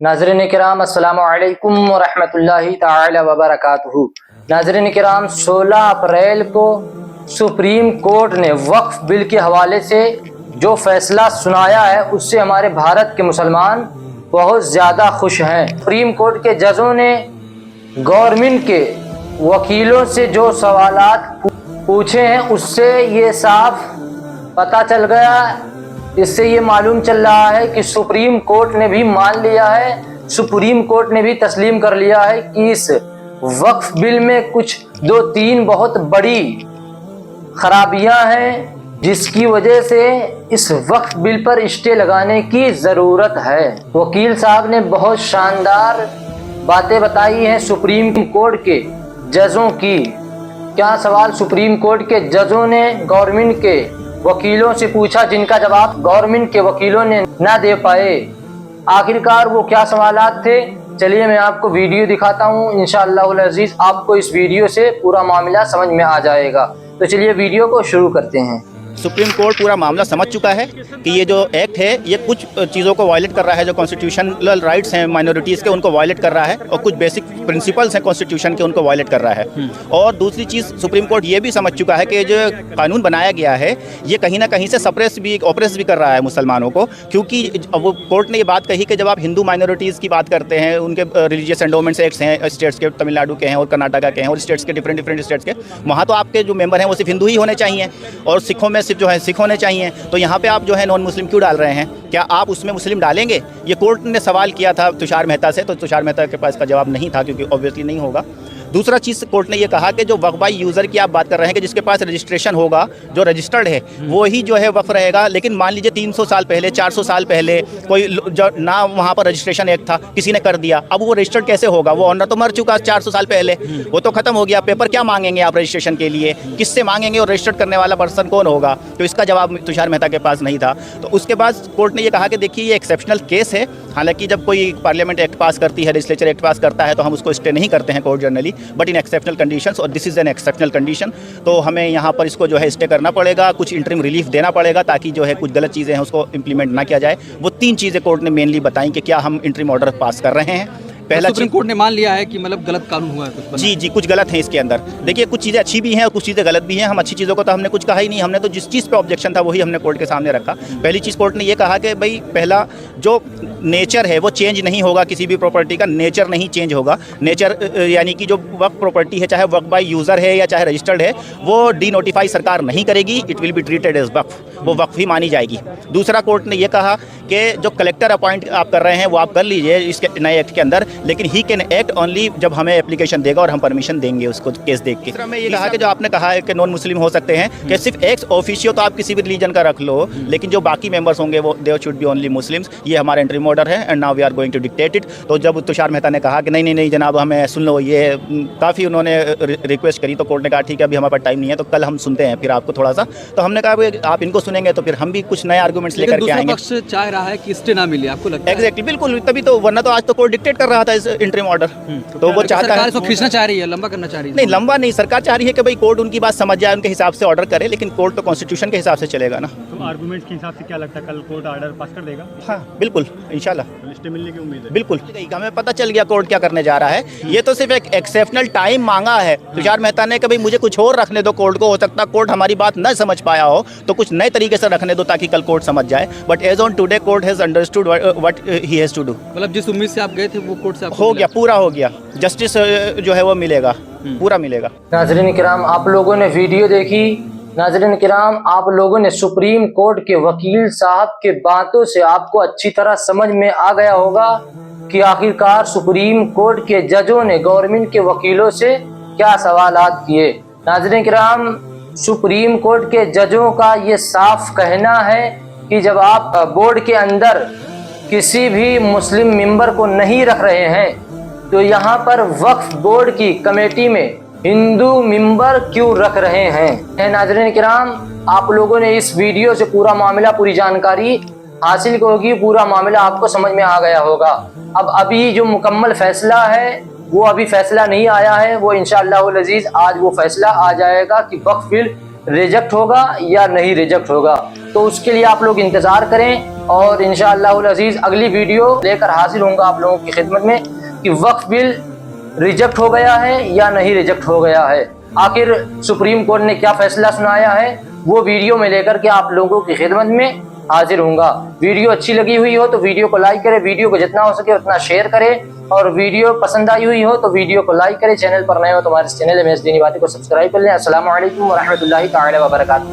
नाज़रीन किराम अस्सलामु अलैकुम व रहमतुल्लाहि ताला व बरकातुहू। नाज़रीन किराम 16 अप्रैल को सुप्रीम कोर्ट ने वक्फ बिल के हवाले से जो फैसला सुनाया है उससे हमारे भारत के मुसलमान बहुत ज़्यादा खुश हैं। सुप्रीम कोर्ट के जजों ने गवर्नमेंट के वकीलों से जो सवालात पूछे हैं उससे ये साफ पता चल गया, इससे ये मालूम चल रहा है कि सुप्रीम कोर्ट ने भी मान लिया है, सुप्रीम कोर्ट ने भी तस्लीम कर लिया है कि इस वक्फ बिल में कुछ 2-3 बहुत बड़ी खराबियां हैं जिसकी वजह से इस वक्फ बिल पर स्टे लगाने की ज़रूरत है। वकील साहब ने बहुत शानदार बातें बताई हैं सुप्रीम कोर्ट के जजों की। क्या सवाल सुप्रीम कोर्ट के जजों ने गवर्नमेंट के वकीलों से पूछा जिनका जवाब गवर्नमेंट के वकीलों ने ना दे पाए। आखिरकार वो क्या सवालात थे, चलिए मैं आपको वीडियो दिखाता हूँ। इंशाअल्लाह अज़ीज़ आपको इस वीडियो से पूरा मामला समझ में आ जाएगा। तो चलिए वीडियो को शुरू करते हैं। सुप्रीम कोर्ट पूरा मामला समझ चुका है कि ये जो एक्ट है ये कुछ चीज़ों को वायलेट कर रहा है, जो कॉन्स्टिट्यूशनल राइट्स हैं माइनॉरिटीज़ के उनको वायलेट कर रहा है और कुछ बेसिक प्रिंसिपल्स हैं कॉन्स्टिट्यूशन के उनको वायलेट कर रहा है। और दूसरी चीज़ सुप्रीम कोर्ट ये भी समझ चुका है कि जो कानून बनाया गया है ये कहीं ना कहीं से सप्रेस भी ऑप्रेस भी कर रहा है मुसलमानों को, क्योंकि वो कोर्ट ने ये बात कही कि जब आप हिंदू माइनॉरिटीज़ की बात करते हैं, उनके रिलीजियस एंडोमेंट्स एक्ट्स हैं स्टेट्स के, तमिलनाडु के हैं और कर्नाटका के हैं और स्टेट्स के डिफरेंट स्टेट्स के, वहाँ तो आपके जो मेंबर हैं वो सिर्फ हिंदू ही होने चाहिए और सिखों में सिर्फ जो है सिख होने चाहिए। तो यहाँ पे आप जो है नॉन मुस्लिम क्यों डाल रहे हैं? क्या आप उसमें मुस्लिम डालेंगे? ये कोर्ट ने सवाल किया था तुषार मेहता से, तो तुषार मेहता के पास इसका जवाब नहीं था क्योंकि ऑब्वियसली नहीं होगा। दूसरा चीज़ कोर्ट ने ये कहा कि जो वक्फ बाई यूज़र की आप बात कर रहे हैं कि जिसके पास रजिस्ट्रेशन होगा, जो रजिस्टर्ड है वो ही जो है वक्फ रहेगा। लेकिन मान लीजिए 300 साल पहले 400 साल पहले कोई जो ना वहाँ पर रजिस्ट्रेशन एक्ट था, किसी ने कर दिया, अब वो रजिस्टर्ड कैसे होगा? वो ऑनर तो मर चुका 400 साल पहले, वो तो खत्म हो गया। पेपर क्या मांगेंगे आप रजिस्ट्रेशन के लिए? किससे मांगेंगे और रजिस्टर्ड करने वाला पर्सन कौन होगा? तो इसका जवाब तुषार मेहता के पास नहीं था। तो उसके बाद कोर्ट ने ये कहा कि देखिए ये एक्सेप्शनल केस है। हालांकि जब कोई पार्लियामेंट एक्ट पास करती है, लेजिस्लेचर एक्ट पास करता है तो हम उसको स्टे नहीं करते हैं court generally, but in exceptional conditions, और this is an exceptional condition, तो हमें यहाँ पर इसको जो है स्टे करना पड़ेगा, कुछ इंटरिम रिलीफ देना पड़ेगा ताकि जो है कुछ गलत चीज़ें हैं उसको इंप्लीमेंट ना किया जाए। वो 3 चीज़ें कोर्ट ने मेनली बताई कि क्या हम इंटरिम ऑर्डर पास कर रहे हैं। पहला सुप्रीम कोर्ट ने मान लिया है कि मतलब गलत कानून हुआ है कुछ। जी कुछ गलत है इसके अंदर। देखिए कुछ चीज़ें अच्छी भी हैं और कुछ चीज़ें गलत भी हैं। हम अच्छी चीज़ों को तो हमने कुछ कहा ही नहीं, हमने तो जिस चीज़ पे ऑब्जेक्शन था वही हमने कोर्ट के सामने रखा। पहली चीज़ कोर्ट ने ये कहा कि भाई पहला जो नेचर है वो चेंज नहीं होगा, किसी भी प्रॉपर्टी का नेचर नहीं चेंज होगा। नेचर यानी कि जो वक्फ प्रॉपर्टी है, चाहे वक्फ बाय यूज़र है या चाहे रजिस्टर्ड है, वो डी नोटिफाई सरकार नहीं करेगी, it will be treated as waqf, वो वक्फ ही मानी जाएगी। दूसरा कोर्ट ने ये कहा कि जो कलेक्टर अपॉइंट आप कर रहे हैं वो आप कर लीजिए इसके नए एक्ट के अंदर, लेकिन ही कैन एक्ट ओनली जब हमें एप्लीकेशन देगा और हम परमिशन देंगे उसको केस देख के। मैं ये कहा कि जो आपने कहा है कि नॉन मुस्लिम हो सकते हैं, कि सिर्फ एक्स ऑफिशियो तो आप किसी भी रिलीजन का रख लो, लेकिन जो बाकी मेंबर्स होंगे वो they should be only Muslims. ये हमारा इंटरिम ऑर्डर है and now we are going to dictate it. तो जब तुषार मेहता ने कहा कि नहीं जनाब हमें सुन लो, ये काफ़ी उन्होंने रिक्वेस्ट करी, तो कोर्ट ने कहा ठीक है अभी हमारे पास टाइम नहीं है, तो कल हम सुनते हैं फिर आपको थोड़ा सा। तो हमने कहा आप इनको सुनेंगे तो फिर हम भी कुछ नए आर्गूमेंट्स लेकर के आएंगे। पक्ष चाह रहा है कि स्टे ना मिले, आपको लगता है? एग्जैक्टली, बिल्कुल, तभी तो, वरना तो आज तो कोर्ट डिक्टेट कर रहा था इस इंटरिम ऑर्डर। तो वो चाहता है इसको खींचना चाह रही है, लंबा करना चाह रही है। नहीं, लंबा नहीं, सरकार चाह रही है कि भाई कोर्ट उनकी बात समझ जाए, उनके हिसाब से ऑर्डर करे, लेकिन कोर्ट तो कॉन्स्टिट्यूशन के हिसाब से चलेगा ना। तो आर्गुमेंट के हिसाब से क्या लगता है कल कोर्ट ऑर्डर पास कर देगा? हाँ बिल्कुल, इंशाल्लाह स्टे मिलने की उम्मीद है। बिल्कुल, हमें पता चल गया कोर्ट क्या करने जा रहा है। ये तो सिर्फ एक एक्सेप्शनल टाइम मांगा है तुषार मेहता ने कि भाई मुझे कुछ और रखने दो कोर्ट को। हो सकता है कोर्ट हमारी बात न समझ पाया हो तो कुछ नए तरीके से रखने दो ताकि कल कोर्ट समझ जाए। But as on today court has understood what he has to do. मतलब जिस उम्मीद से आप गए थे वो कोर्ट से हो गया, पूरा हो गया, जस्टिस जो है वो मिलेगा, पूरा मिलेगा। नाज़रीन किराम आप लोगों ने वीडियो देखी। नाज़रीन किराम आप लोगों ने सुप्रीम कोर्ट के वकील साहब के बातों से आपको अच्छी तरह समझ में आ गया होगा कि आखिरकार सुप्रीम कोर्ट के जजों ने गवर्नमेंट के वकीलों से क्या सवालात किए। नाज़रीन किराम सुप्रीम कोर्ट के जजों का ये साफ कहना है कि जब आप बोर्ड के अंदर किसी भी मुस्लिम मेंबर को नहीं रख रहे हैं तो यहाँ पर वक्फ बोर्ड की कमेटी में हिंदू मेंबर क्यों रख रहे हैं। नाज़रीन किराम आप लोगों ने इस वीडियो से पूरा मामला, पूरी जानकारी हासिल होगी, पूरा मामला आपको समझ में आ गया होगा। अब अभी जो मुकम्मल फैसला है वो अभी फैसला नहीं आया है, वो इंशाअल्लाह अज़ीज़ आज वो फैसला आ जाएगा कि वक्फ बिल रिजेक्ट होगा या नहीं रिजेक्ट होगा। तो उसके लिए आप लोग इंतज़ार करें और इंशाअल्लाहुल अज़ीज़ अगली वीडियो लेकर हाजिर होऊंगा आप लोगों की खिदमत में कि वक्फ बिल रिजेक्ट हो गया है या नहीं रिजेक्ट हो गया है, आखिर सुप्रीम कोर्ट ने क्या फैसला सुनाया है, वो वीडियो में लेकर के आप लोगों की खिदमत में हाजिर होऊंगा। वीडियो अच्छी लगी हुई हो तो वीडियो को लाइक करें, वीडियो को जितना हो सके उतना शेयर करें, और वीडियो पसंद आई हुई हो तो वीडियो को लाइक करें। चैनल पर नए हो तो हमारे चैनल में दीनी बातें को सब्सक्राइब कर लें। अस्सलामु अलैकुम व रहमतुल्लाहि तआला व बरकातहू।